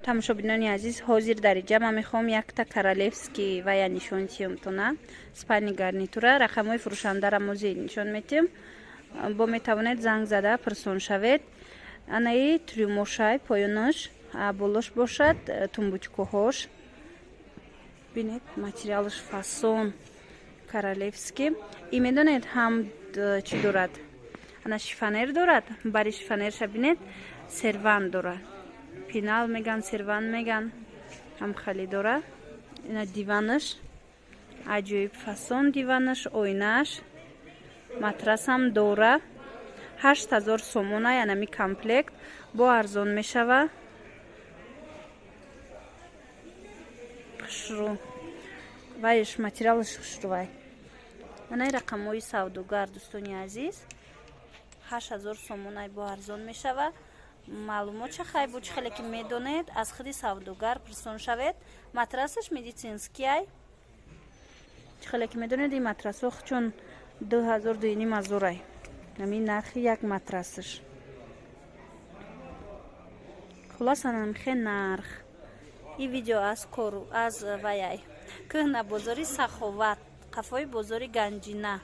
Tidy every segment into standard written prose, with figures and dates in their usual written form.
тамошобинони азиз, ҳозир дар ҷамъа мехоҳам якта королевский ва я нишон тиёмтона спайни гарнитура рақамҳои фурӯшандаро музей нишон метиҳем. бо метавонед занг зада пурсон шавед. анаи трюмошай поёнаш болош бошад, тумбучкоҳош бинед, материалаш фасон королевский. И медонед ҳам чӣ дорад, ана шифонер дорад, бари шифонерша бинед серван дорад, пинал меган, серван меган, ҳам хеле дора. ина диванаш аҷоиб фасон, диванаш, ойнааш, матрасам дора. 8000 сомона янами комплект бо арзон мешава. хушрӯ вайш материалаш хушрӯвай. анаи рақамҳои савдогар дӯстони азиз, 8000 сомонай бо арзон мешава. маълумот чахай бо чихеле ки медонед аз худи савдогар пурсон шавед. матрасаш медицинскияй чихеле ки медонед ин матрасо чун 2500 ами нархи як матрасаш. хулос анамихе нарх. ин видео аз ваяй кӯҳна бозори саховат, қафои бозори ганҷина.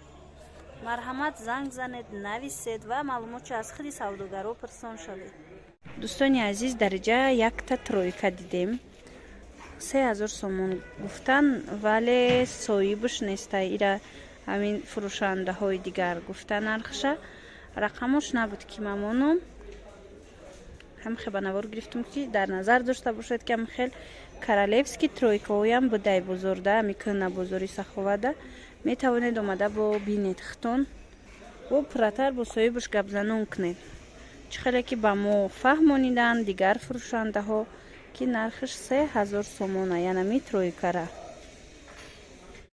марҳамат, занг занед, нависед ва маълумотчо аз худи савдогаро пурсон шавед. дӯстони азиз, дар ҷа якта тройка дидем. 3000 сомон гуфтан, вале соҳибуш неста. ира ҳамин фурӯшандаҳои дигар гуфта нархша. рақамош набуд ки мамонум ҳамихе ба навор гирифтум ки дар назар дошта бошед ки ҳамихел королевский тройкаҳоям будай бозорда, ами кӯҳна бозори саховада метавонед омада бо бинед хитон бо пурратар бо соҳибуш гапзанон кунед. чихеле ки ба мо фаҳмонидан дигар фурӯшандаҳо ки нархиш 3000 сомона янами тройкара.